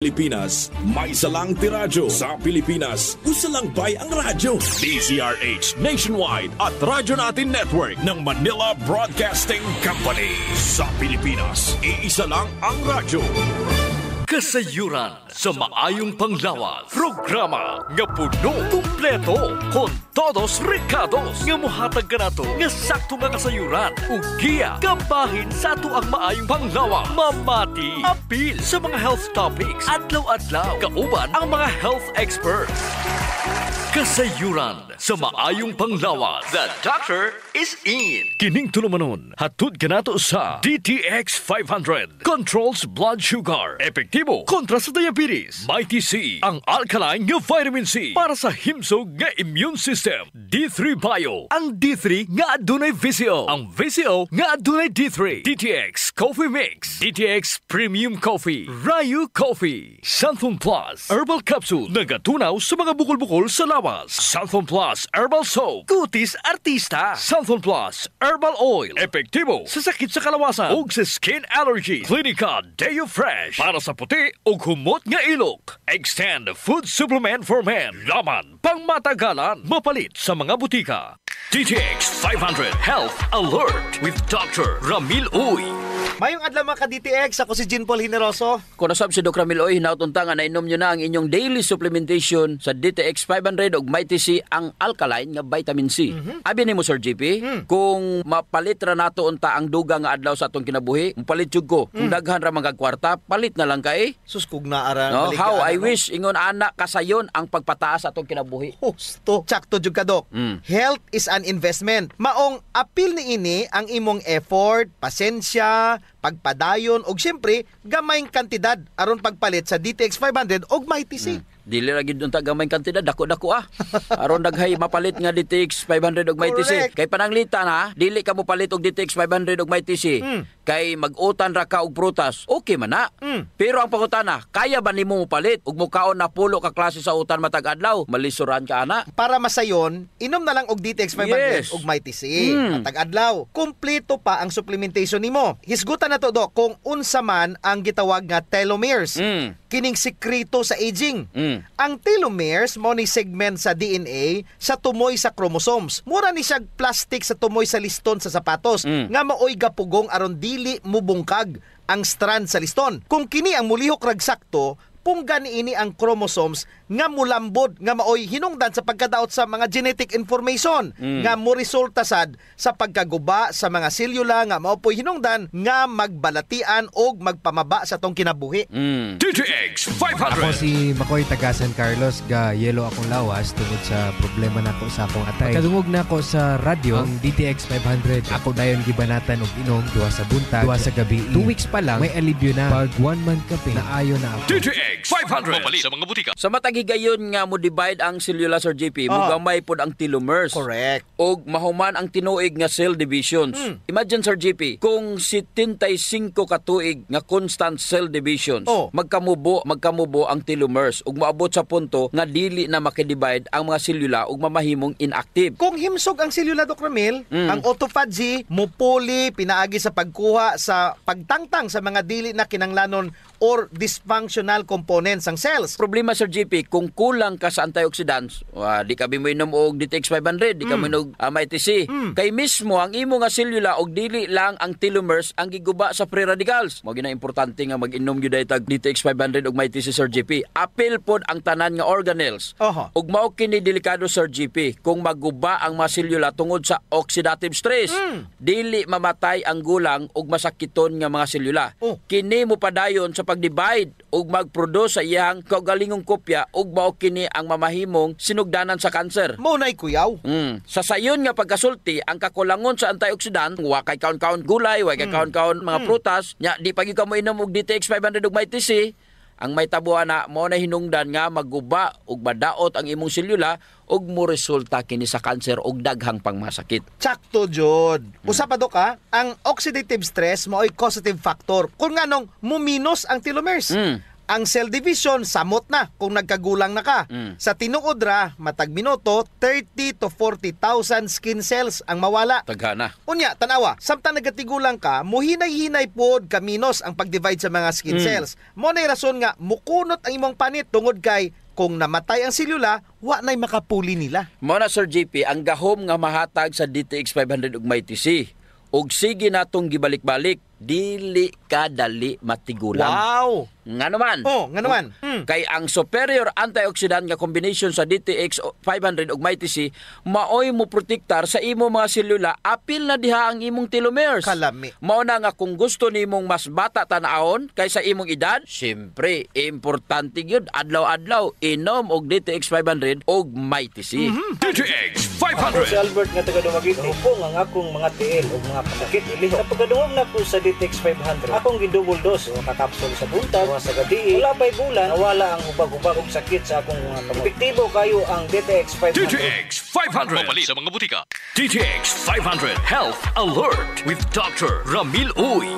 Pilipinas, may salang tiradyo. Sa Pilipinas, usalang bay ang radyo. DZRH Nationwide at Radyo Natin Network ng Manila Broadcasting Company. Sa Pilipinas, iisa lang ang radyo. Kasayuran sa maayong panglawas. Programa nga puno, kumpleto, con todos recados. Nga muhatag ka na to, nga sakto nga kasayuran. Ugiya, kabahin sa ato ang maayong panglawas. Mamati, apil sa mga health topics. Adlaw-adlaw, kauban ang mga health experts. Kasayuran sa maayong panglawas. The doctor is in. Kining tulumanon, hatod ka nato sa DTX 500. Controls blood sugar. Epektibo kontra sa diabetes. Mighty C, ang alkaline nga vitamin C para sa himsog nga immune system. D3 Bio, ang D3 nga adunay VCO. Ang VCO nga adunay D3. DTX Coffee Mix. DTX Premium Coffee. Rayu Coffee. Santhon Plus Herbal Capsule. Nagatunaw sa mga bukol-bukol sa lawas. Santhon Plus Herbal Soap. Kutis Artista. Santhon Plus Herbal Oil. Epektibo sa sakit sa kalawasan ug sa skin allergy. Clinica Deo Fresh para sa puti ug humot nga ilok. Extend Food Supplement for Men. Laman pang matagalan. Mapalit sa mga butika. DTX 500 Health Alert with Dr. Ramil Uy. Mayong adlaw mga ka-DTX, ako si Jean Paul Generoso. Kung nasab si Dr. Ramil Uy, hinautunta nga nainom nyo na ang inyong daily supplementation sa DTX 500 ug Mighty C, ang alkaline nga vitamin C. Abi ni mo Sir GP, kung mapalit ra nato unta ang duga nga adlaw sa atong kinabuhi, mapalit jud ko. Kung daghan ra mga kwarta, palit na lang kay. Suskog na ara. No, how I wish ingon ana kasayon ang pagpataas sa atong kinabuhi. Husto. Tsakto jud ka, Dok. Health is an investment. Maong apil ni ini ang imong effort, pasensya, pagpadayon og siyempre gamayng kantidad aron pagpalit sa DTX 500 og Mighty C. Dili ra gid unta gamay kantidad, dako-dako aron daghay mapalit nga DTX 500 og Mighty C. Kay pananglita na, dili ka mo palit og DTX 500 og Mighty C. Kay mag-utan ra ka og prutas, okay man na. Pero ang pangutana, kaya ba nimo palit ug mukaon na pulo ka klase sa utan matag adlaw? Malisuran ka ana. Para masayon, inom na lang og DTX 500 og Mighty C matag adlaw. Kumpleto pa ang supplementation nimo. Hisgutan na to, Dok, kung unsa man ang gitawag nga telomeres. Kining sekreto sa aging. Ang telomeres mao ni segment sa DNA sa tumoy sa chromosomes. Mura ni siya plastic sa tumoy sa liston sa sapatos nga maoy gapugong aron dili mubungkag ang strand sa liston. Kung kini ang mulihok rag sakto, punggan ini ang chromosomes nga mulambod nga maoy hinungdan sa pagkadaot sa mga genetic information nga mo resulta sad sa pagkaguba sa mga selula nga maopoy hinungdan nga magbalatian og magpamaba sa tong kinabuhi. DTX 500. Ako si Makoy taga San Carlos, ga yelo akong lawas tungod sa problema nako sa akong atay. Kadungog na ako sa radyo ang DTX 500. Ako dayon gibanatan og inom duha sa buntag, duha sa gabi. 2 weeks pa lang may alibyo na. Pag 1 month kape naayo na ako. DTX 500. Mapalit sa mga butika. Sa matagigayon nga mo divide ang selula, Sir JP, mugamay pod ang telomeres. Correct. Og mahuman ang tinuig nga cell divisions. Imagine, Sir JP, kung 75 katuig nga constant cell divisions, magkamubo ang telomeres ug moabot sa punto nga dili na makidivide ang mga selula ug mamahimong inactive. Kung himsog ang selula, Dr. Ramil, ang autophagy mupuli pinaagi sa pagkuha sa pagtangtang sa mga dili na kinanglanon or dysfunctional components ng cells. Problema, Sir JP, kung kulang ka sa antioxidants, di ka mo inom og DTX 500, di ka mo inom Mighty C. Kay mismo ang imo nga selula og dili lang ang telomeres ang giguba sa free radicals. Mo gina importante nga mag-inom gyud tag DTX 500 og Mighty C, Sir JP. Apil pod ang tanan nga organelles. Ug mao kini delikado, Sir JP, kung maguba ang mga selula tungod sa oxidative stress. Dili mamatay ang gulang ug masakiton nga mga selula. Kini mo padayon sa pag-divide ug mag-produce sa iyang kaugalingong kopya ug mao kini ang mamahimong sinugdanan sa kanser. Mao nay kuyaw. Sa sayon nga pagkasulti, ang kakulangon sa antioxidant, wa kay kaon-kaon gulay, wa kay kaon-kaon mga prutas, nya di pagi ka mo inom og DTX 500 ug Mighty C, ang may tabuan na mo na hinungdan nga maguba ug madaot ang imong selula ug mo resulta kini sa kanser ug daghang pangmasakit. Tsakto jud. Usa pa, Dok, ang oxidative stress mao'y causative factor kung nganong muminos ang telomeres. Ang cell division samot na kung nagkagulang na ka. Sa tinuod ra matag minuto 30 to 40,000 skin cells ang mawala. Taghana. Unya, tanawa, samtang nagatigulang ka, muhinay-hinay pod kaminos ang pag-divide sa mga skin cells. Mo nay rason nga mukunot ang imong panit tungod kay kung namatay ang selula, wa na'y makapuli nila. Mo na Sir JP, ang gahom nga mahatag sa DTX 500 ug may TC. Ug sige natong gibalik-balik, dili ka dali matigulang. Wow! Nga naman. Nga naman. Kay ang superior antioxidant nga combination sa DTX 500 ug may TC maoy mo protektar sa imo mga selula apil na diha ang imong telomeres. Kalami. Mao na nga kung gusto nimong mas bata tan-awon kaysa imong edad, syempre importante gyud adlaw-adlaw inom og DTX 500 ug may TC. DTX Ako si 500. Albert nga taga Dumaguete. Hupong ang akong mga tiil o mga pasakit iliho. Sa pagkadungog na ko sa DTX 500, akong gidouble dose o kakapsul sa buntag, o sa gabi. Wala pa'y bulan, nawala ang hubag-hubag og sakit sa akong mga kamot. Epektibo kayo ang DTX 500. DTX 500. Pumali sa mga butika. DTX 500 Health Alert with Dr. Ramil Uy.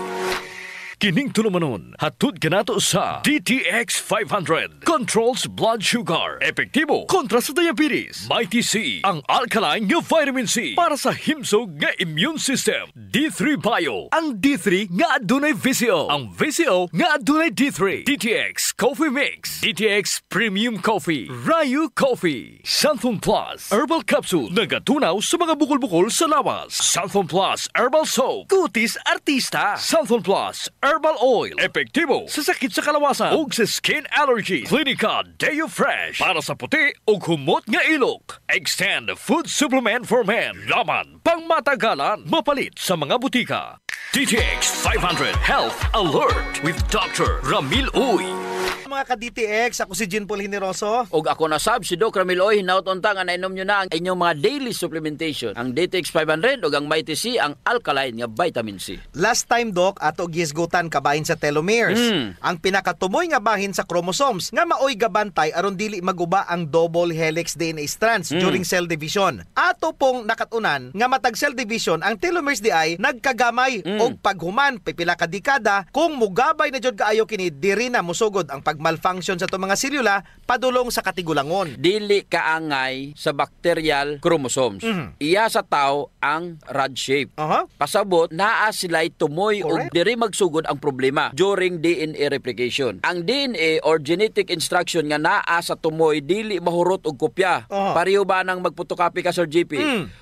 Kining tulumanon, hatod kanato sa DTX 500. Controls blood sugar. Epektibo kontra sa diabetes. May TC, ang alkaline nga vitamin C para sa himsog nga immune system. D3 Bio, ang D3 nga adunay VCO. Ang VCO nga adunay D3. DTX Coffee Mix. DTX Premium Coffee. Rayu Coffee. Santhon Plus Herbal Capsule. Nagatunaw sa mga bukol-bukol sa lawas. Santhon Plus Herbal Soap. Kutis Artista. Santhon Plus Herbal Oil. Epektibo sa sakit sa kalawasan ug sa skin allergy. Clinica Deo Fresh para sa puti ug humot nga ilok. Extend food supplement for men. Laman pang matagalan. Mapalit sa mga butika. DTX 500 Health Alert with Dr. Ramil Uy. Mga ka-DTX, ako si Jean Paul Generoso. Og ako na sab si Doc Ramil Oy, hinaut-unta nga nainom nyo na ang inyong mga daily supplementation. Ang DTX 500 ug ang may TC, ang alkaline nga vitamin C. Last time, Doc, ato gisgutan kabahin sa telomeres. Ang pinakatumoy nga bahin sa chromosomes nga maoy gabantay aron dili maguba ang double helix DNA strands during cell division. Ato pong nakatunan nga matag cell division ang telomeres di ay nagkagamay og paghuman pipila ka dekada kung mugabay na jud kaayo kini diri na musugod ang pag-malfunction sa itong mga selula padulong sa katigulangon. Dili kaangay sa bacterial chromosomes. Iya sa tao ang rod shape. Pasabot, naa sila'y tumoy o diri magsugod ang problema during DNA replication. Ang DNA or genetic instruction nga naa sa tumoy dili mahurot og kopya. Pareho ba nang magpotocopy ka Sir JP?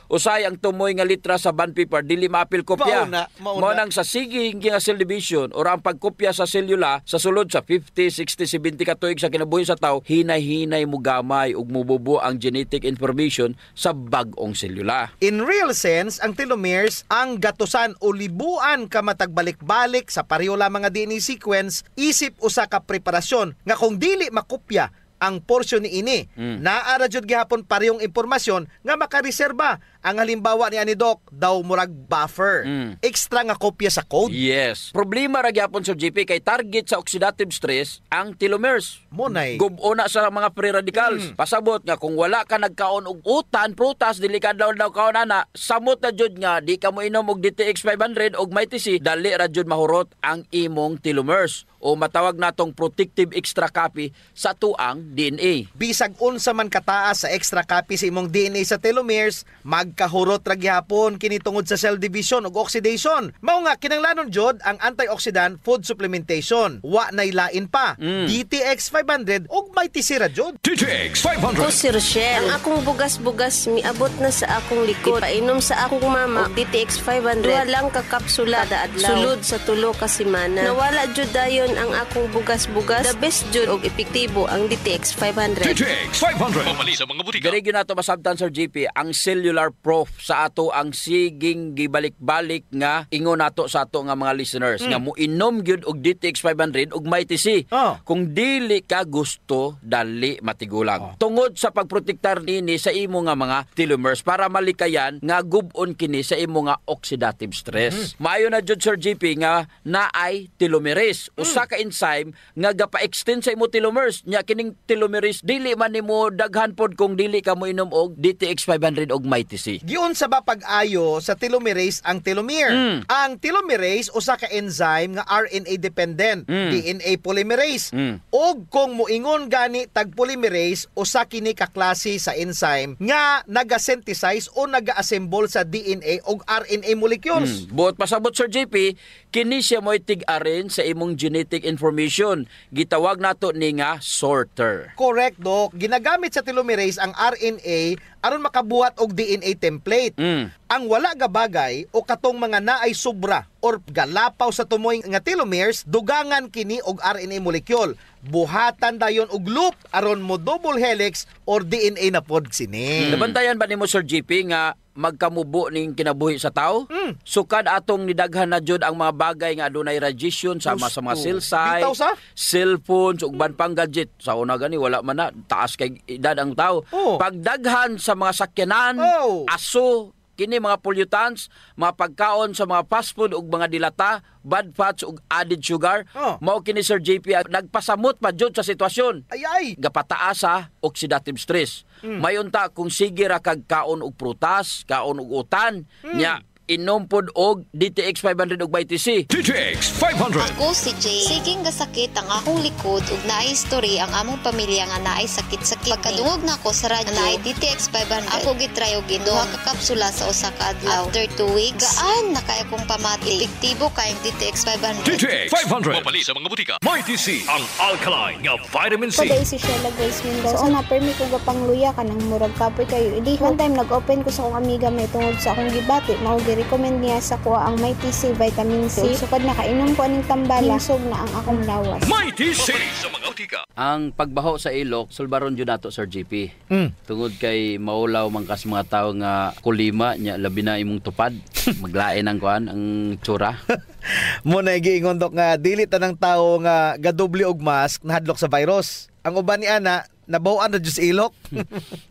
Usay ang tumoy nga litra sa bond paper dili maapil kopya. Mao nang sa sige nga cell division or ang pagkopya sa selula sa sulod sa 50, 60, 70 ka tuig sa kinabuhi sa tao, hinay-hinay mo gamay ug mububo ang genetic information sa bag-ong selula. In real sense, ang telomeres ang gatusan o libuan ka matagbalik-balik sa pareho lamang nga DNA sequence isip usa ka preparasyon nga kung dili makopya ang porsyon ni ini. Naara jud gihapon parehong impormasyon nga makareserba. Ang halimbawa ni Doc daw murag buffer. Extra nga kopya sa code. Yes. Problema ra gyapon Sir JP kay target sa oxidative stress ang telomeres. Monay. Gubo na sa mga free radicals. Pasabot nga kung wala ka nagkaon og utan, prutas, dili ka daw kaon ana, samot na jud nga di ka mo inom og DTX 500 og may TC, dali ra jud mahurot ang imong telomeres o matawag natong protective extra copy sa tuang DNA. Bisag unsa man kataas sa extra copy sa imong DNA sa telomeres, magkahurot ra gyapon kini tungod sa cell division ug oxidation. Mao nga kinahanglanon jud ang antioxidant food supplementation. Wa nay lain pa. DTX 500 ug may TC ra jud. DTX Ako 500. si Rochelle. Ang akong bugas-bugas miabot na sa akong likod. Painom sa akong mama og DTX 500. Duha lang ka kapsula kada adlaw. Sulod sa tulo ka semana. Nawala jud dayon ang akong bugas-bugas. The best jud og epektibo ang DTX 500. DTX 500. Pumali sa mga butika. Diri gyud nato masabtan Sir JP ang cellular proof sa ato ang siging gibalik-balik nga ingon nato sa ato nga mga listeners nga moinom gyud og DTX 500 og may TC. Kung dili ka gusto dali matigulang. Tungod sa pagprotektar nini sa imo nga mga telomeres para malikayan nga gub-on kini sa imo nga oxidative stress. Maayo na jud Sir JP nga naay telomeres. Usa usa ka enzyme nga gapa-extend sa imo telomeres. Nya kining telomerase dili man nimo daghan pod kung dili ka mo inom og DTX 500 og MyTC. Giun sa ba pag-ayo sa telomerase ang telomere. Ang telomerase usa ka enzyme nga RNA dependent, DNA polymerase. Og kung moingon gani tag polymerase usa kini ka klase sa enzyme nga naga-synthesize o naga-assemble sa DNA og RNA molecules. Buot pasabot Sir JP, kini siya mo'y tig-arin sa imong genetic information. Gitawag nato ni nga sorter. Correct, Doc. Ginagamit sa telomerase ang RNA aron makabuhat og DNA template. Ang wala ga bagay o katong mga naay sobra or galapaw sa tumoy nga telomeres, dugangan kini og RNA molecule. Buhatan dayon og loop aron mo double helix or DNA na pod sini. Nabantayan ba nimo Sir JP nga magkamubo ning kinabuhi sa tao? Sukad atong nidaghan na jud ang mga bagay nga adunay radiation sama sa mga cell site, cellphones ug ban pang gadget. Sa una gani wala man na taas kay edad ang tao. Pagdaghan sa mga sakyanan, aso, kini mga pollutants, mga pagkaon sa mga fast food ug mga dilata, bad fats ug added sugar, mao kini Sir JP nagpasamot pa jud sa sitwasyon. Gapataas sa oxidative stress. Mayunta kung sige ra kag kaon og prutas, kaon og utan, nya inom pod og DTX 500 og MyTC. DTX 500. Ako si Jay. Siging gasakit ang akong likod ug naay history ang among pamilya nga naay sakit-sakit. Pagkadungog na ko sa radyo naay DTX 500. Ako gitry og inom ka kapsula sa usa ka adlaw. After 2 weeks, gaan na kay akong pamati. Epektibo kay DTX 500. DTX 500. Mabali sa mga butika. MyTC, ang alkaline nga vitamin C. Paday si Sheila Grace Mendoza. So, na-permi ko gapangluya ka ng murag kapoy kayo. Idi, one time nag-open ko sa akong amiga may tungod sa akong gibati. Recommend niya sa kuha ang MyTC vitamin C. Sukad nakainom ko aning tambala, hinsog na ang akong lawas. MyTC sa mga utika. Ang pagbaho sa ilok, sulbaron jud nato Sir JP. Tungod kay maulaw mangkas mga tawo nga kulima nya labi na imong tupad. Maglain ang kuan ang tsura. Mo na giingon Dok nga dili tanang tawo nga gadoble og mask nahadlok sa virus. Ang uban ni ana nabawan na jud sa ilok.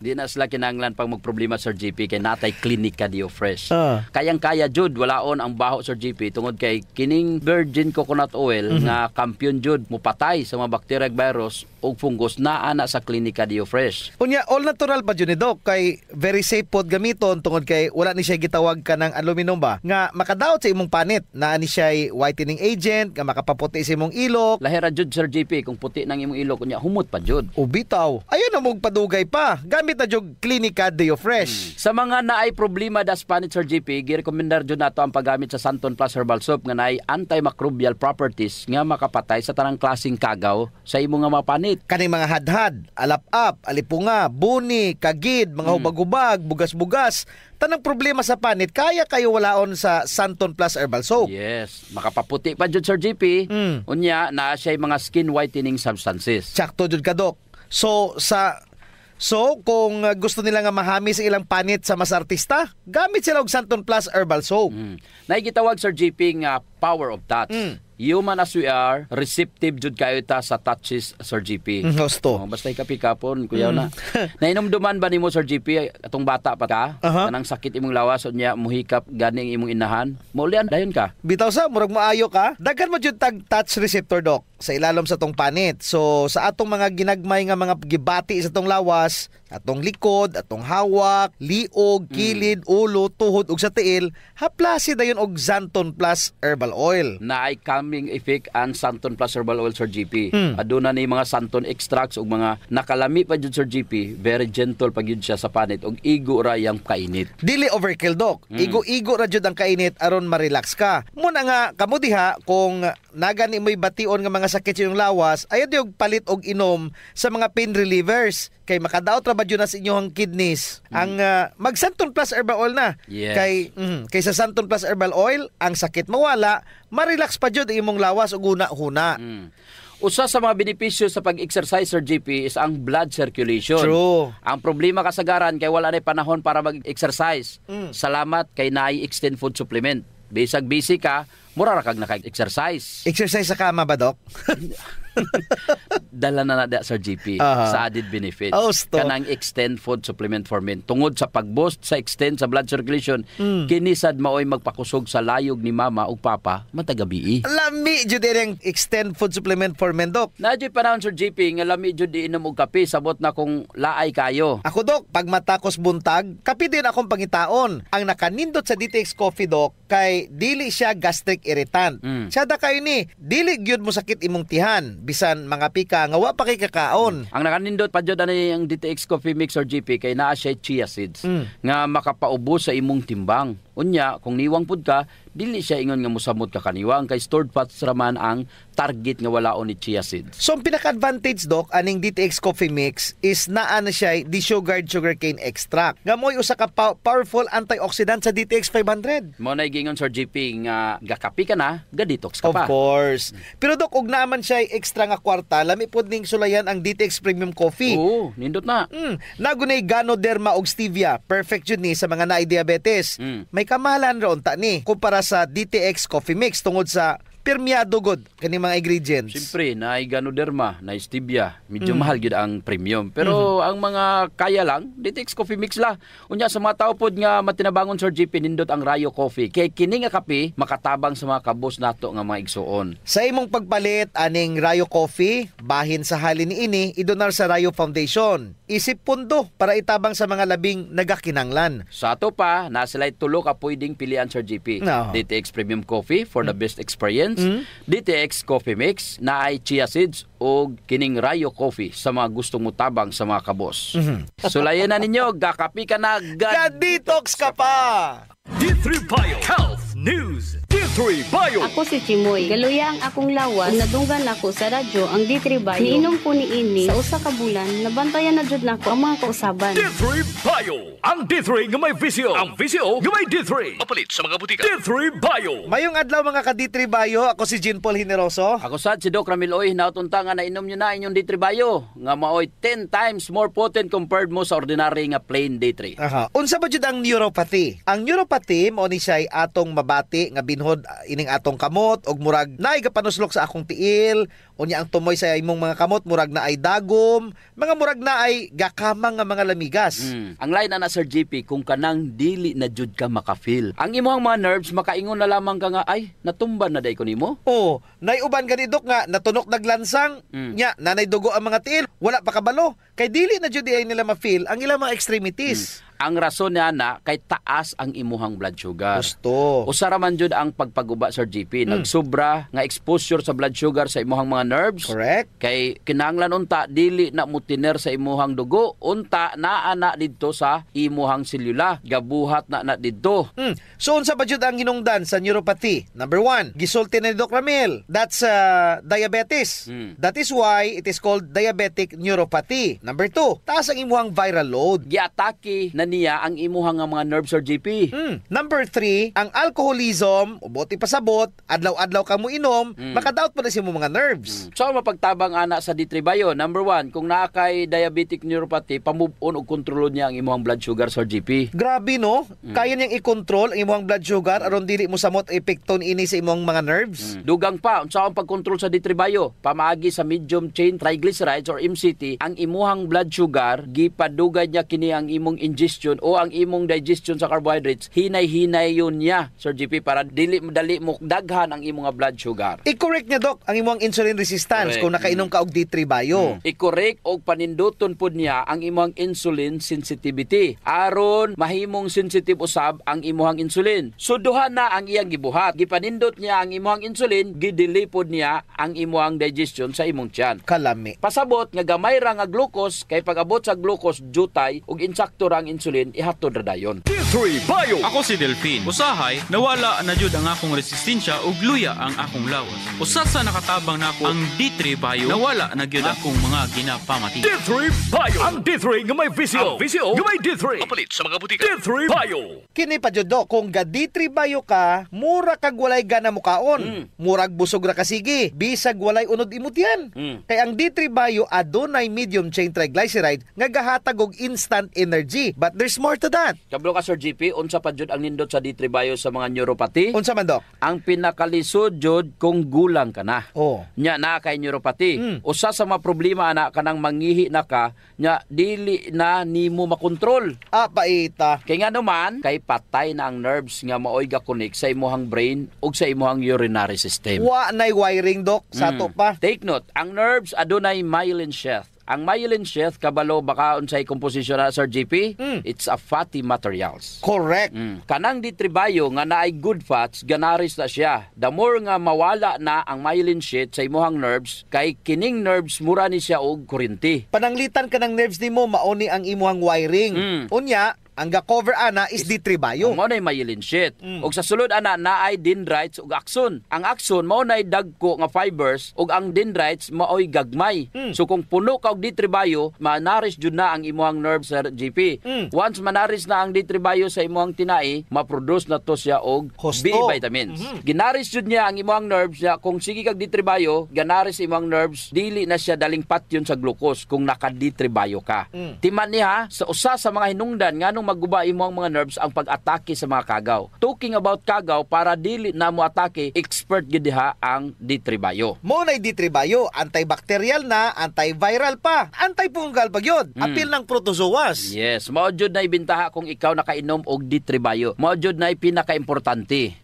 Di na sila kinahanglan pag magproblema Sir JP kay natay Clinica Dio Fresh. Kayang-kaya jud walaon ang baho Sir JP tungod kay kining virgin coconut oil nga kampiyon jud mupatay sa mga bacteria virus ug fungus naa na sa Clinica Dio Fresh. Unya all natural pa jud ni Doc kay very safe pod gamiton tungod kay wala ni siya gitawag ka ng aluminum ba nga makadaot sa imong panit. Naa ni siya whitening agent nga makapaputi sa imong ilok. Lahira jud Sir JP kung puti nang imong ilok unya humot pa jud. Ubitaw. Ayun na mong padugay pa. Gamit na jog Clinica Dio Fresh. Sa mga naay problema das panit Sir JP, girekomendar jud nato ang paggamit sa Santon Plus Herbal Soap nga naay antimicrobial properties nga makapatay sa tanang klaseng kagaw sa imong nga mga panit. Kaning mga hadhad, alap-ap, alipunga, buni, kagid, mga hubag-hubag, bugas-bugas, tanang problema sa panit, kaya kayo walaon sa Santon Plus Herbal Soap. Yes, makapaputi pa jud Sir JP. Unya na siya mga skin whitening substances. Sakto jud ka Dok. So kung gusto nila nga mahami sa ilang panit sa mas artista, gamit sila og Santon Plus Herbal Soap. Naigitawag Sir JP nga power of touch. Human as we are, receptive jud kayo ta sa touches Sir JP. Gusto. Basta ikapikapon, kuyaw na. Nainomduman ba nimo Sir JP atong bata pa ka? Kanang sakit imong lawas unya muhikap ganing imong inahan. Maulian dayon ka. Bitaw sa murag maayo ka. Daghan mo jud tag touch receptor Doc sa ilalom sa tong panit. So sa atong mga ginagmay nga mga gibati sa tong lawas, atong likod, atong hawak, liog, kilid, ulo, tuhod ug sa tiil, haplasi dayon og Santon Plus Herbal Oil. Naay calming effect ang Santon Plus Herbal Oil Sir JP. Aduna ni mga Santon extracts ug mga nakalami pa jud Sir JP, very gentle pa gyud siya sa panit ug igo ra yang kainit. Dili overkill Doc. Igo-igo ra jud ang kainit aron ma-relax ka. Muna nga kamo diha kung nagani mo'y bation nga mga sakit sa iyong lawas, ayaw diog palit og inom sa mga pain relievers kay makadaot ra ba jud na sa inyong kidneys. Ang mag Santon Plus Herbal Oil na. Yes. Kay sa Santon Plus Herbal Oil, ang sakit mawala, ma-relax pa jud ang imong lawas ug una-huna. Usa sa mga benepisyo sa pag-exercise Sir JP is ang blood circulation. True. Ang problema kasagaran kay wala na panahon para mag-exercise. Salamat kay naay extend food supplement. Bisag busy ka, mura ra kag naka-exercise. Exercise sa kama ba Doc? Dala na Sir GP sa added benefits. Kanang extend food supplement for men. Tungod sa pag-boost sa extend sa blood circulation, kinisad maoy magpakusog sa layog ni mama ug papa matagabi. Lami jud ang extend food supplement for men, Dok. Nadyo panahon Sir GP nga lami jud inom og kape sabot na kung laay kayo. Ako, Dok, pag matakos buntag, kape din akong pangitaon. Ang nakanindot sa DTX Coffee, Dok, kay dili siya gastric irritant. Siya da kayo ni, dili gyud mo sakit imong tihan, bisan mga pika nga wa pa kay kakaon. Ang nakanindot pa jud ani ang DTX Coffee Mix or GP kay naa siya chia seeds nga makapaubos sa imong timbang. Unya, kung niwang pud ka, dili siya ingon nga mosamot ka kaniwang kay stored fats raman ang target nga walaon ni chia seeds. So ang pinaka-advantage, Doc, aning DTX Coffee Mix is naa na siya desugared sugarcane extract. Nga mo'y usa ka powerful antioxidant sa DTX 500. Mo na gingon Sir GP nga gakapi ka na, ga-detox ka pa. Of course. Pero Doc, ug naaman siya extra nga kwarta, lami pud ning sulayan ang DTX Premium Coffee. Oo, nindot na. Nagunay Ganoderma og stevia. Perfect yun ni sa mga naay diabetes. May kamahalan ra unta ni kumpara sa DTX Coffee Mix tungod sa permeado god kani mga ingredients. Siyempre, na Ganoderma, na stevia, medyo mahal gid ang premium. Pero ang mga kaya lang, DTX Coffee Mix la. Unya sa mga tao pod nga matinabangon Sir GP nindot ang Rayo Coffee. Kay kini nga kape makatabang sa mga kabos nato nga mga igsuon. Sa imong pagpalit aning Rayo Coffee, bahin sa halin niini idonar sa Rayo Foundation. Isip pundo para itabang sa mga labing nagakinanglan. Sa ato pa, na sila'y tulo ka pwedeng pilian Sir GP. DTX Premium Coffee for the best experience. DTX Coffee Mix na ay chia seeds o kining Rayo Coffee sa mga gustong mutabang sa mga kabos. Sulayan na ninyo, gakapi ka na, ga-detox ka pa! D3 Bio Health News. D3 Bio. Ako si Chimoy. Galuya ang akong lawas. Nadunggan ako sa radyo ang D3 Bio. Niinom ko ni ini sa usa ka bulan. Nabantayan na jud nako ang mga kausaban. D3 Bio. Ang D3 nga may visio. Ang visio nga may D3. Mapalit sa mga butika. D3 Bio. Mayong adlaw mga ka D3 Bio. Ako si Jean Paul Hineroso. Ako sad si Doc Ramil Oy. Nautunta nga nainom nyo na inyong D3 Bio. Nga maoy 10 times more potent compared mo sa ordinary nga plain D3. Unsa ba jud ang neuropathy? Ang neuropathy mao ni siya atong mabati nga binhod ining atong kamot og murag naay gapanuslok sa akong tiil, unya ang tumoy sa imong mga kamot murag na ay dagom, mga murag na ay gakamang nga mga lamigas. Ang line na Sir GP kung kanang dili na jud ka makafeel. Ang imong mga nerves makaingon na lamang ka nga ay natumban na day ko nimo. Oh, nay uban gani Dok nga natunok naglansang, nya nanay dugo ang mga tiil, wala pa kabalo kay dili na jud ay nila ma-feel ang ilang mga extremities. Ang rason niya na kay taas ang imuhang blood sugar. Gusto. Usara man jud ang pagpaguba Sir GP. Nagsubra nga exposure sa blood sugar sa imuhang mga nerves. Correct. Kay kinahanglan unta dili na mutiner sa imuhang dugo, unta naa na didto sa imuhang selula. Gabuhat na didto. So unsa ba jud ang hinungdan sa neuropathy? Number 1, gisulti ni Doc Ramil. That's diabetes. That is why it is called diabetic neuropathy. Number 2, taas ang imuhang viral load. Giatake na niya ang imuhang nga mga nerves or GP. Number 3, ang alcoholism, uboti pasabot, adlaw-adlaw ka mo inom, makadaot pa na si mo mga nerves. So mapagtabang ana sa D3 Bio, number 1, kung naa kay diabetic neuropathy, pamove on og kontrolon niya ang imuhang blood sugar Sir GP. Grabe no? Kaya niyang i-control ang imuhang blood sugar aron dili mo samot epekton ini sa imuhang mga nerves. Dugang pa, unsa ang pagkontrol sa D3 Bio? Pamaagi sa medium chain triglycerides or MCT, ang imuhang blood sugar gipadugay niya kini ang imong ingestion o ang imong digestion sa carbohydrates, hinay-hinay yun niya, Sir GP, para dili madali mo daghan ang imong blood sugar. I-correct niya, Doc, ang imong insulin resistance. Correct. Kung nakainom ka og D3 Bio. I-correct og paninduton pod niya ang imong insulin sensitivity. Aron mahimong sensitive usab ang imong insulin. So duha na ang iyang gibuhat. Gipanindot niya ang imong insulin, gidili pod niya ang imong digestion sa imong tiyan. Kalami. Pasabot nga gamay ra nga glucose, kay pag-abot sa glucose jutay ug insakto ra ang insulin, ihatod ra dayon. D3 Bio. Ako si Delphine. Usahay, nawala na jud ang akong resistensya ug luya ang akong lawas. Usa sa nakatabang nako ang D3 Bio, nawala na gyud akong mga ginapamati. D3 Bio. Ang D3 nga may visio. Ang visio nga may D3. Mapalit sa mga butika. D3 Bio. Kini pa jud, Doc, kung ga D3 Bio ka, mura kag walay gana mo kaon. Murag busog ra ka sige, bisag walay unod imot yan. Kay ang D3 Bio adunay medium chain triglyceride nga gahatag og instant energy, but there's more to that. Kablo ka Sir GP, unsa pa jud ang nindot sa D3 Bio sa mga neuropathy? Unsa man, Dok? Ang pinakalisod jud kung gulang ka na. Nya na kay neuropathy. Usa sa mga problema ana kanang mangihi na ka, nya dili na nimo makontrol. Paita. Kay nga naman, kay patay na ang nerves nga maoy ga-connect sa imuhang brain ug sa imuhang urinary system. Wa nay wiring, Dok, sa to pa. Take note, ang nerves adunay myelin sheath. Ang myelin sheath, kabalo baka unsay komposisyon na Sir GP? It's a fatty materials. Correct. Kanang D3 Bio nga naay good fats, ganaris na siya. The more nga mawala na ang myelin sheath sa imuhang nerves, kay kining nerves mura ni siya og kuryente. Pananglitan ka ng nerves nimo, mauni ang imuhang wiring. Unya, ang ga-cover ana is D3 Bio. Mao nay myelin sheath. Ug sa sulod ana naay dendrites ug axon. Ang axon mao nay dagko nga fibers ug ang dendrites maoy gagmay. So kung puno ka og D3 Bio, manaris jud na ang imuhang nerves Sir GP. Once manaris na ang D3 Bio sa imuhang tinai, ma-produce na to siya og B vitamins. Ginaris jud niya ang imuhang nerves niya. Kung sige kag D3 Bio, ganaris imong nerves, dili na siya daling patyon sa glucose kung naka D3 Bio ka. Timan niya sa usa sa mga hinungdan nganong maguba imo ang mga nerves ang pag-atake sa mga kagaw. Talking about kagaw, para dili na mo atake, expert gid diha ang D3 Bio. Mo nay D3 Bio, antibacterial na, antiviral pa, antifungal pa gyud. Apil ng protozoas. Yes, mao jud na ibintaha kung ikaw nakainom og D3 Bio. Mao jud na pinaka-importante.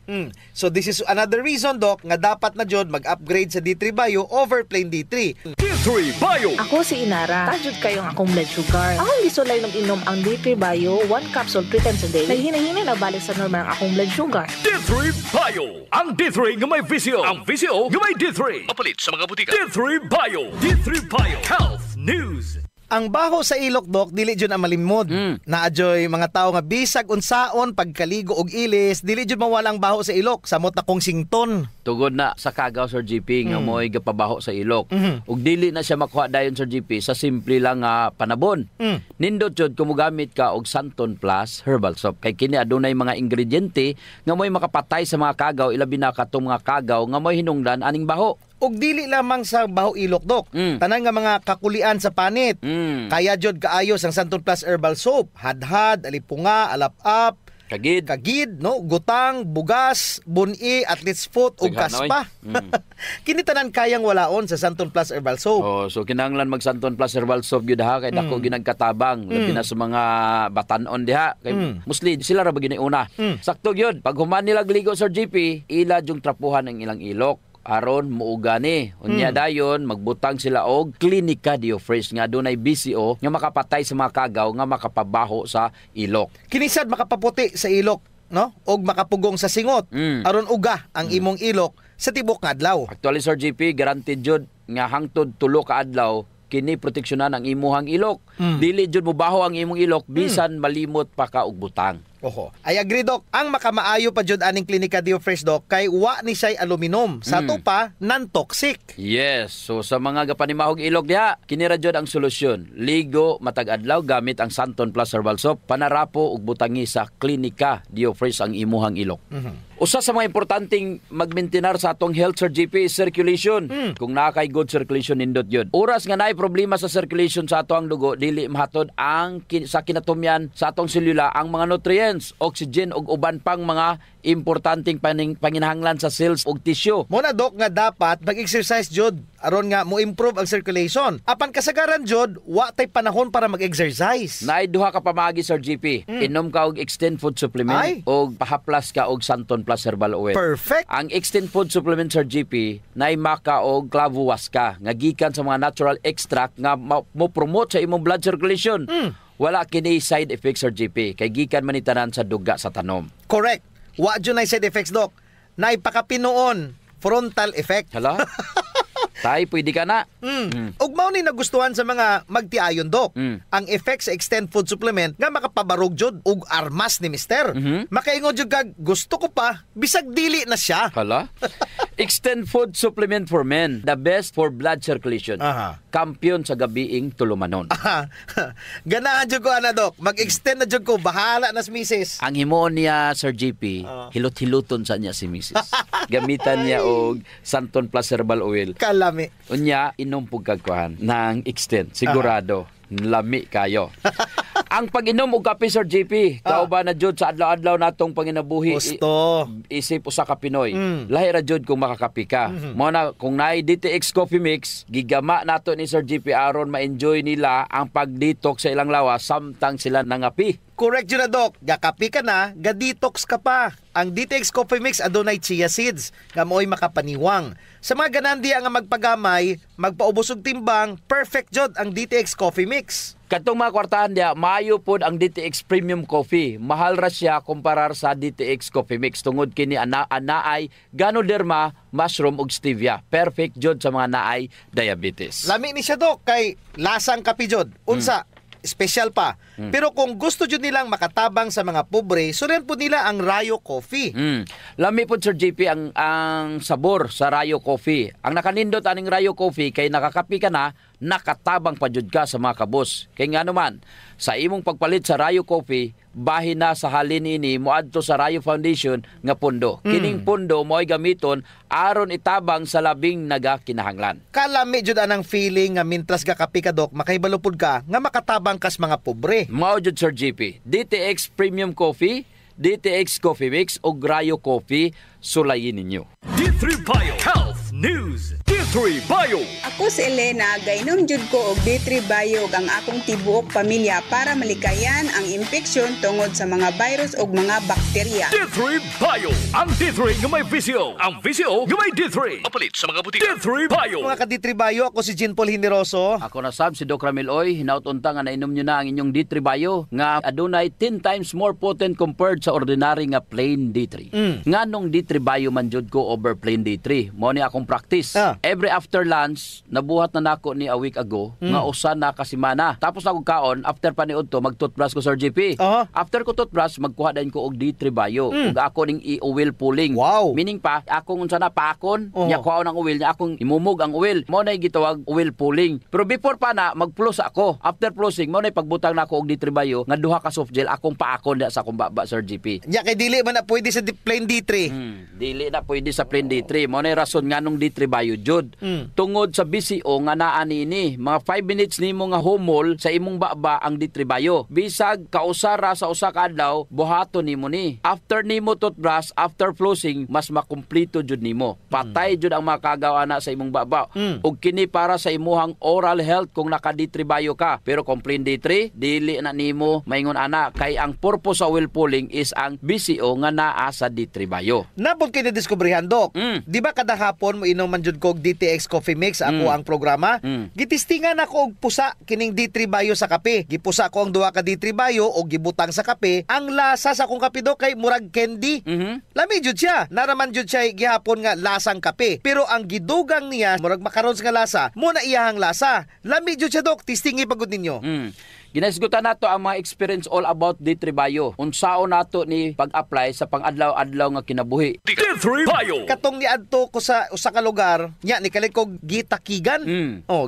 So this is another reason, Doc, nga dapat na jud mag-upgrade sa D3 Bio over plain D3. D3 Bio. Ako si Inara. Tajud kayong akong blood sugar. Akong gisulay inom ang D3 Bio 1 capsule 3 times a day. Naghinahina na balik sa normal ang akong blood sugar. D3 Bio. Ang D3 nga may visio. Ang visio nga may D3. Mapalit sa mga butika. D3 Bio. D3 Bio. Health News. Ang baho sa ilok, Dok, dili jud ang malimod. Naadyoy mga tao nga bisag unsaon pagkaligo og ilis, dili jud mawala ang baho sa ilok, samot na kong sington. Tugod na sa kagaw Sir GP nga mo'y gapabaho sa ilok. Ug dili na siya makuha dayon Sir GP sa simple lang nga panabon. Nindot jud kung mogamit ka og Santon Plus herbal soap. Kay kini adunay mga ingrediente nga mo'y makapatay sa mga kagaw, ilabi na katong mga kagaw nga mo'y hinungdan aning baho. Og dili lamang sa baho ilok, Dok. Tanan nga mga kakulian sa panit. Kaya jud kaayos ang Santon Plus herbal soap. Hadhad, alipunga, alap-up, kagid, no, gutang, bugas, buni, athlete's foot ug kaspa. Kini tanan kayang walaon sa Santon Plus herbal soap. So kinahanglan mag Santon Plus herbal soap gyud ha kay dako ginagkatabang labi na sa mga batan-on diha kay mostly sila ra ba gini una. Sakto gyud pag human nila gligo Sir GP, ila jung trapuhan ang ilang ilok aron muuga ni. Unya dayon magbutang sila og Clinica Diofresh nga dunay BCO nga makapatay sa mga kagaw nga makapabaho sa ilok. Kinisad makapaputi sa ilok, no? Og makapugong sa singot aron uga ang imong ilok sa tibok nga adlaw. Actually Sir GP, guaranteed jud nga hangtod 3 ka adlaw kini proteksyonan ang imuhang ilok. Dili jud mobaho ang imong ilok bisan malimot pa ka og butang. I agree, Doc. Ang makamaayo pa jud aning Clinica Diofresh, Doc, kay wa ni siya'y aluminum. Sa to pa, non-toxic. Yes. So sa mga gapanimahog ilok diha, kini ra jud ang solusyon. Ligo matag adlaw gamit ang Santon Plus herbal soap, panarapo ug butangi sa Clinica Diofresh ang imuhang ilok. Usa sa mga importanteng magmaintenar sa atong health Sir GP is circulation. Kung naa kay good circulation nindot yun. Oras nga naay problema sa circulation sa atong dugo, dili mahatod ang sa kinatumyan sa atong selula ang mga nutrients, oxygen ug uban pang mga importanteng panginahanglan sa cells ug tissue. Muna, Doc, nga dapat mag-exercise jud aron nga mo improve ang circulation. Apan kasagaran jud wa tay panahon para mag-exercise. Naay duha ka pamaagi Sir GP. Inom ka og Extend Food Supplement og pahaplas ka og Santon Plus herbal oil. Perfect. Ang Extend Food Supplement Sir GP naay maka og clavo waska nga gikan sa mga natural extract nga mo promote sa imong blood circulation. Wala kini side effects Sir GP kay gikan man itanan sa duga sa tanom. Correct. Wa jud nay side effects, Doc. Nay pakapinoon frontal effect. Hala. Tay, pwede ka na. Ug mao ni nagustuhan sa mga magtiayon, Doc. Ang effect sa Extend Food Supplement nga makapabarog jud ug armas ni Mister. Makaingon jud kag gusto ko pa bisag dili na siya. Hala. Extend Food Supplement for Men, the best for blood circulation. Kampiyon sa gabiing tulumanon. Ganahan jud ko ana, Doc. Mag-extend na jud ko, bahala na si Mrs. Ang himo niya Sir GP, hilot-hiluton sa niya si Mrs. Gamitan niya og Santon Plus herbal oil. Kalami. Unya inom pug kagkuhan ng Extend. Sigurado lami kayo. Ang pag-inom og kape, Sir JP, kauban na jud sa adlaw-adlaw natong panginabuhi. Gusto. Isip usa ka Pinoy. Lahi ra jud kung makakapi ka. Mo na kung naay DTX Coffee Mix, gigama nato ni Sir JP aron ma-enjoy nila ang pag-detox sa ilang lawas samtang sila nangapi. Correct yun na, Doc. Gakapi ka na, ga-detox ka pa. Ang DTX Coffee Mix adunay chia seeds nga mo'y makapaniwang. Sa mga ganandiya nga magpagamay, magpaubos og timbang, perfect jud ang DTX Coffee Mix. Katong mga kwartahan dia, maayo pod ang DTX Premium Coffee. Mahal ra siya kumparar sa DTX Coffee Mix tungod kini anaay Ganoderma, mushroom ug stevia. Perfect jud sa mga naay diabetes. Lami ni siya, Doc, kay lasang kapi jud. Unsa? Special pa. Pero kung gusto jud nilang makatabang sa mga pobre, sunan po nila ang Rayo Coffee. Lami po, Sir JP, ang sabor sa Rayo Coffee. Ang nakanindot aning Rayo Coffee kay nakakapi ka na, nakatabang pa jud ka sa mga kabos. Kay nga naman, sa imong pagpalit sa Rayo Coffee, bahin na sa halin ini moadto sa Rayo Foundation nga pundo. Kining pundo mo'y gamiton aron itabang sa labing nagakinahanglan. Kalami jud anang feeling nga mintras gakapi ka, Doc, makahibalupod ka nga makatabang kas mga pobre. Mao jud, Sir JP. DTX Premium Coffee, DTX Coffee Mix o Rayo Coffee, sulayin ninyo. D3 Bio Health News. D3 Bio. Ako si Elena, gainom jud ko og D3 Bio ang akong tibuok pamilya para malikayan ang infeksyon tungod sa mga virus ug mga bakterya. D3 Bio. Ang D3 nga may VCO. Ang VCO nga may D3. Mapalit sa mga butika. D3 Bio. Mga ka-D3 Bio, ako si Jean Paul Hinderoso. Ako na sab si Doc Ramil Oy. Hinautunta nga nainom nyo na ang inyong D3 Bio nga adunay 10 times more potent compared sa ordinary nga plain D3. Nganong D3 Bio man jud ko over plain D3. Mo ni akong practice. Every after lunch, nabuhat na nako ni a week ago nga usa na ka semana. Tapos ako kaon after paniudto mag-toothbrush ko, Sir JP. After ko toothbrush, magkuha din ko og D3 Bio. Ug ako ning i-oil pulling. Wow. Meaning pa, akong unsa na paakon, nya kuha ng oil nya akong imumog ang oil. Mo nay gitawag oil pulling. Pero before pa na mag-plus ako. After plusing, mo nay pagbutang nako og D3 Bio nga duha ka soft gel akong paakon da sa akong baba, Sir JP. Nya kay dili man na pwede sa plain D3. Dili na pwede sa plain D3. Mo nay rason nganong D3 Bio jud. Tungod sa BCO nga naa nini, mga 5 minutes nimo nga humol sa imong baba ang D3 Bio. Bisag kausara sa usa ka adlaw, buhaton nimo ni. After nimo toothbrush, after flossing, mas makumpleto jud nimo. Patay jud ang makagawa na sa imong baba. Ug kini para sa imuhang oral health kung naka D3 Bio ka. Pero kung plain D3, dili na nimo maingon ana kay ang purpose sa oil pulling is ang BCO nga naa sa D3 Bio. Napod kay na-discoveryhan, Doc. Di ba kada hapon mo inom man jud ko og DTX Coffee Mix ako ang programa? Gitistingan ako og pusa kining D3 Bio sa kape. Gipusa ko ang duha ka D3 Bio og gibutang sa kape. Ang lasa sa akong kape, Doc, kay murag candy. Lami jud siya. Naraman jud siya gihapon nga lasang kape. Pero ang gidugang niya murag macarons nga lasa. Mo na iyahang lasa. Lami jud siya, Doc. Tistingi pagud ninyo. Ginasgutan nato ang mga experience all about D3 Bio. Unsaon nato ni pag-apply sa pang-adlaw-adlaw nga kinabuhi. D3 Bio. Katong niadto ko sa usa ka lugar, nya ni kalit ko gitakigan.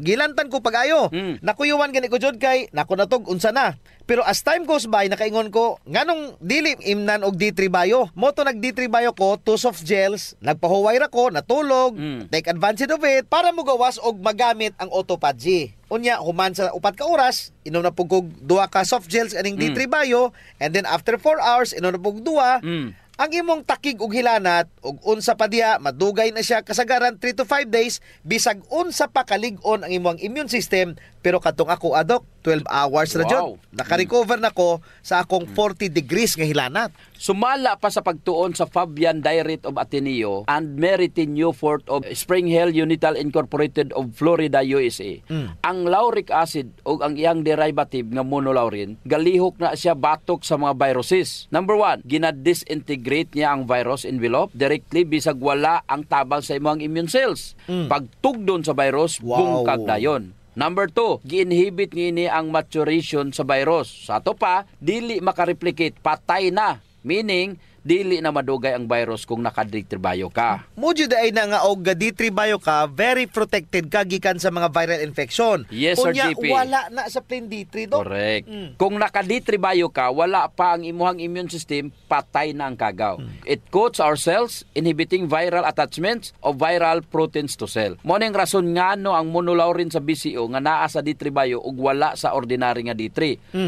Gilantan ko pag-ayo. Nakuyuan gani ko jud kay nako natog unsa na. Pero as time goes by, nakaingon ko, nganong dili imnan og D3 Bio. Moto nag D3 Bio ko, 2 soft gels, nagpahuway ra ko, natulog, take advantage of it para mo gawas og magamit ang autophagy. Unya, human sa 4 ka oras, inom na pugog 2 ka soft gels aning D3 Bio, and then after 4 hours, inom na pug 2. Ang imong takig ug hilanat ug unsa pa diha madugay na siya kasagaran 3 to 5 days bisag unsa pa kalig-on ang imong immune system. Pero katong ako, Doc, 12 hours na jud. Naka-recover na ko sa akong 40 degrees nga hilanat. Sumala pa sa pagtuon sa Fabian Diet of Ateneo and Meritin Newfort of Spring Hill Unital Incorporated of Florida, USA. Ang lauric acid o ang iyang derivative nga monolaurin, galihok na siya batok sa mga viruses. Number 1, ginadisintegrate niya ang virus envelope directly bisag wala ang tabang sa imong immune cells. Pagtugdon sa virus, bungkag dayon. Number 2, gi-inhibit ngini ang maturation sa virus. Sa ato pa, dili makareplicate, patay na. Meaning, dili na madugay ang virus kung naka-D3 bio ka. Mudyo ay na nga og D3 bio ka, very protected ka gikan sa mga viral infection. Yes, Sir Kunya, JP. wala na sa plain D3 do. Correct. Kung naka-D3 bio ka, wala pa ang imuhang immune system, patay na ang kagaw. It coats our cells, inhibiting viral attachments of viral proteins to cell. Mo ning rason nga no ang monolaurin sa BCO nga naa sa D3 bio ug wala sa ordinary nga D3.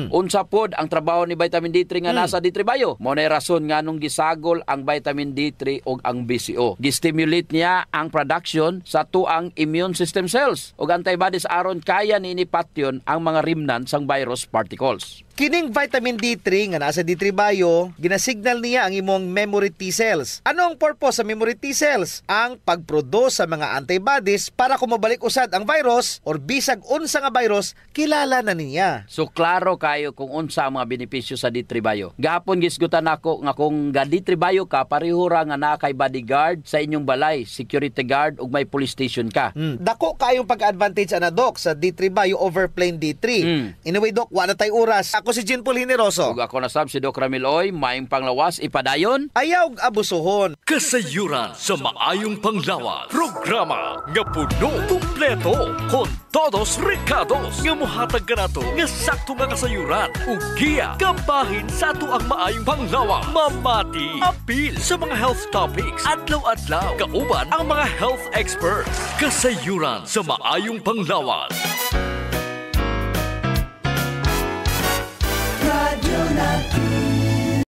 Unsa pod ang trabaho ni vitamin D3 nga nasa D3 bio? Mo nay rason nga nung gisagol ang vitamin D3 ug ang BCO. Gistimulate niya ang production sa tuang immune system cells ug antibodies aron kaya ni patyon ang mga remnants sang virus particles. Kining vitamin D3 nga nasa D3 bio, ginasignal niya ang imong memory T cells. Ano ang purpose sa memory T cells? Ang pagproduce sa mga antibodies para kumabalik usad ang virus or bisag unsa nga virus, kilala na niya. So klaro kayo kung unsa ang mga benepisyo sa D3 bio. Gahapon gisgutan nako nga kung ga D3 bio ka, parihura nga na kay bodyguard sa inyong balay, security guard ug may police station ka. Dako kayong pag-advantage ana Doc sa D3 bio over plain D3. Anyway Doc, wala tay oras. Ako si Jean Paul Hineroso. Ug ako na sab si Doc Ramil Oy, maayong panglawas ipadayon. Ayaw abusuhon. Kasayuran sa maayong panglawas. Programa nga puno, kumpleto, con todos recados. Nga mohatag ka na to, nga sakto nga kasayuran. Ug giya, kabahin sa ato ang maayong panglawas. Mamati, apil sa mga health topics. Adlaw-adlaw, kauban ang mga health experts. Kasayuran sa maayong panglawas.